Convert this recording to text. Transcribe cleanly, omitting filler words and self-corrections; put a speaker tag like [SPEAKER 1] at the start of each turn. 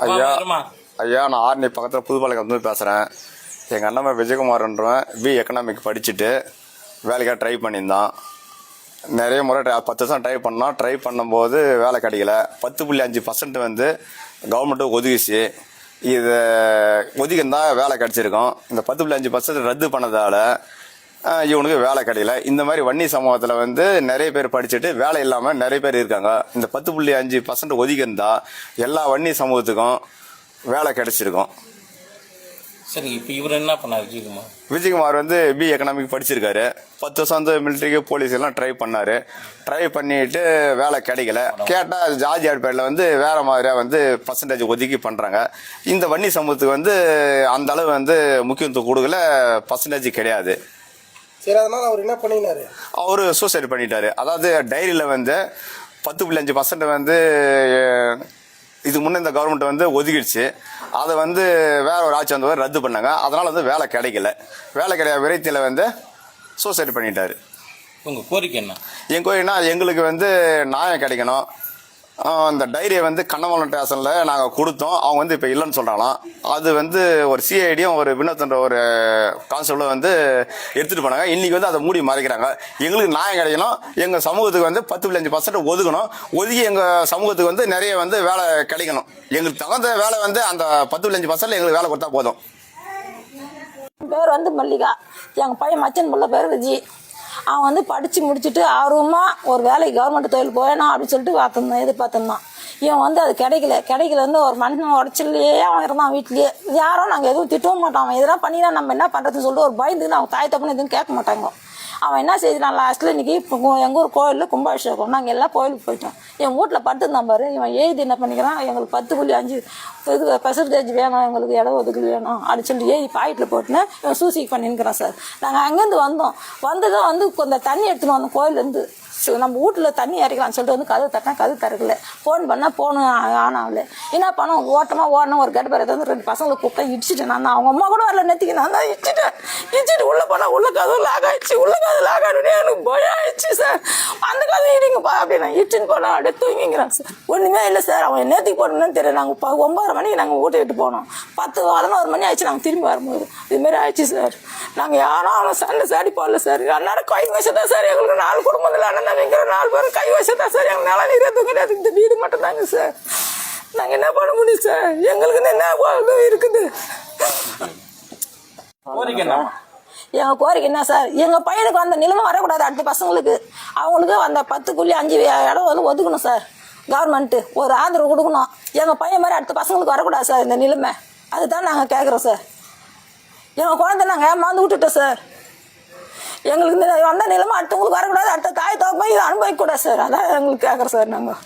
[SPEAKER 1] ஐயா ஐயா நான் ஆர்னி பக்கத்தில் புதுப்பாளையம் வந்து பேசுகிறேன். எங்கள் அண்ணன் விஜயகுமார்ன்றவன் எக்கனாமிக் படிச்சுட்டு வேலைக்காக ட்ரை பண்ணியிருந்தான். நிறைய முறை 10 வருஷம் ட்ரை பண்ணும்போது வேலை கிடைக்கல. 10.5% வந்து கவர்மெண்ட்டு ஒதுக்கிச்சு. இதை ஒதுக்கிருந்தா வேலை கிடச்சிருக்கும். இந்த 10.5% ரத்து பண்ணதால் இவனுக்கு வேலை கிடைக்கல. இந்த மாதிரி வன்னி சமூகத்தில் வந்து நிறைய பேர் படிச்சுட்டு வேலை இல்லாமல் நிறைய பேர் இருக்காங்க. இந்த 10.5% ஒதுக்கிருந்தா எல்லா வன்னி சமூகத்துக்கும் வேலை கிடைச்சிருக்கும்.
[SPEAKER 2] சரி, இப்போ இவர் என்ன பண்ணார்?
[SPEAKER 1] விஜயகுமார் வந்து எக்கனாமிக் படிச்சிருக்காரு. 10 வருஷம் வந்து மிலிட்ரிக்கு போலீஸ் எல்லாம் ட்ரை பண்ணிட்டு வேலை கிடைக்கல. கேட்டால் ஜார்ஜ் ஆட்பேட்டில் வந்து வேற மாதிரியா வந்து பர்சன்டேஜ் ஒதுக்கி பண்ணுறாங்க. இந்த வன்னி சமூகத்துக்கு வந்து அந்த அளவு வந்து முக்கியத்துவம் கொடுக்கல, பர்சன்டேஜ் கிடையாது.
[SPEAKER 3] சரி, அதனால அவர் என்ன பண்ணினாரு?
[SPEAKER 1] அவரு சூசைட் பண்ணிட்டாரு. அதாவது டைரியில் வந்து 10.5% வந்து இதுக்கு முன்னே இந்த கவர்மெண்ட் வந்து ஒதுக்கிடுச்சு. அதை வந்து வேற ஒரு ஆட்சி வந்தவர் ரத்து பண்ணாங்க. அதனால வந்து வேலை கிடைக்கல. வேலை கிடையாது விரைத்தில் வந்து சூசைட் பண்ணிட்டாரு.
[SPEAKER 2] உங்கள் கோரிக்கை என்ன?
[SPEAKER 1] என் கோரிக்கைனா எங்களுக்கு வந்து நியாயம் கிடைக்கணும். அந்த டைரியை வந்து கண்ணமலம் ஸ்டேஷனில் நாங்கள் கொடுத்தோம். அவங்க வந்து இப்போ இல்லைன்னு சொல்கிறாங்களாம். அது வந்து ஒரு சிஐடியும் ஒரு வினோத்ன்ற ஒரு கான்ஸ்டபிளும் வந்து எடுத்துகிட்டு போனாங்க. இன்றைக்கி வந்து அதை மூடி மறைக்கிறாங்க. எங்களுக்கு நியாயம் கிடைக்கணும். எங்கள் சமூகத்துக்கு வந்து 10.5% ஒதுக்கணும். ஒதுக்கி எங்கள் சமூகத்துக்கு வந்து நிறைய வந்து வேலை கிடைக்கணும். எங்களுக்கு தகுந்த வேலை வந்து அந்த 10.5% எங்களுக்கு வேலை கொடுத்தா போதும்.
[SPEAKER 4] பேர் வந்து மல்லிகா. எங்கள் பையன் மச்சன் பிள்ளை பேர் விஜய். அவன் வந்து படித்து முடிச்சுட்டு ஆர்வமாக ஒரு வேலைக்கு கவர்மெண்ட் தொழில் போயணும் அப்படின்னு சொல்லிட்டு எதிர்பார்த்துருந்தான். இவன் வந்து அது கிடைக்கல வந்து ஒரு மனுஷன் உடச்சிலேயே அவன் இருந்தான் வீட்லேயே. யாரும் நாங்கள் எதுவும் திட்டவும் மாட்டோம். அவன் இதெல்லாம் பண்ணினா நம்ம என்ன பண்ணுறதுன்னு சொல்லிட்டு ஒரு பயந்துன்னு அவங்க தாய் தப்புன்னு எதுவும் கேட்க மாட்டாங்க. அவன் என்ன செய்தான் லாஸ்ட்டில் இன்றைக்கி இப்போ எங்கள் ஊர் கோயிலில் கும்பாபிஷேகம். நாங்கள் எல்லாம் கோயிலுக்கு போயிட்டோம். என் வீட்டில் படுத்துருந்தான் பாரு. இவன் எழுதி என்ன பண்ணிக்கிறான், எங்களுக்கு 10.5% வேணும், எங்களுக்கு இடம் ஒதுக்கல் வேணும் அப்படின்னு சொல்லி எழுதி பாக்கெட்டில் போட்டுன்னு இவன் சூசைட் பண்ணின்னுக்கிறான் சார். நாங்கள் அங்கேருந்து வந்ததும் வந்து கொஞ்சம் தண்ணி எடுத்துன்னு வந்தோம் கோயிலேருந்து. நம்ம வீட்டில் தண்ணி இறக்கலாம்னு சொல்லிட்டு வந்து கதவு தட்டினா கதவு திறக்கல. ஃபோன் பண்ணால் ஃபோனு ஆனாவில் என்ன பண்ணோம், ஓடணும் ஒரு கெட்ட பேர் வந்து 2 பசங்களுக்கு கூப்பிட்டா இடிச்சிட்டேன். நான் அவங்க அம்மா கூட வரல, நெத்திக்கு நான் தான் இடிச்சிட்டு உள்ளே போனால் உள்ள கதவு லாக் ஆகிடுச்சு. உள்ள கதவு லாக் ஆகிடுனே எனக்கு பயம் ஆயிடுச்சு சார். அந்த கதவு இடிங்கப்பா அப்படின்னு இடிச்சுன்னு போனோம். அப்படியே தூங்கிங்கிறான் சார். ஒன்றுமே இல்லை சார். அவன் நேற்றுக்கு போடணும்னு தெரியும். நாங்கள் 9:30 மணிக்கு நாங்கள் வீட்டை விட்டு போனோம். 10-11 மணி ஆயிடுச்சு நாங்கள் திரும்பி வரும்போது. இதுமாரி ஆயிடுச்சு சார். நாங்கள் யாரும் அவன் சண்டை சாடி போடல சார். அந்நேரம் கை வசதான் சார். எங்களுக்கு 4 குடும்பத்தில் அண்ணன் வைக்கிற 4 பேரும் கை வசதான் சார். எங்கள் நிலம் நீரே தூக்கிட்டு இந்த வீடு மட்டும் தாங்க சார். நாங்கள் என்ன பண்ண முடியும் சார்? எங்களுக்கு என்ன இருக்குது? எங்கள் கோரிக்கை என்ன சார், எங்கள் பையனுக்கு அந்த நிலைமை வரக்கூடாது. அடுத்த பசங்களுக்கு அவங்களுக்கு அந்த 10.5 இடம் வந்து ஒதுக்கணும் சார். கவர்மெண்ட்டு ஒரு ஆதரவு கொடுக்கணும். எங்கள் பையன் மாதிரி அடுத்த பசங்களுக்கு வரக்கூடாது சார் இந்த நிலைமை. அதுதான் நாங்கள் கேட்குறோம் சார். எங்கள் குழந்தை நாங்கள் ஏமாந்து விட்டுட்டோம் சார். எங்களுக்கு இந்த வந்த நிலைமை அடுத்தவங்களுக்கு வரக்கூடாது. அடுத்த தாய் தகப்பன் இதை அனுபவிக்கக்கூடாது சார். அதான் எங்களுக்கு கேட்குறோம் சார் நாங்கள்.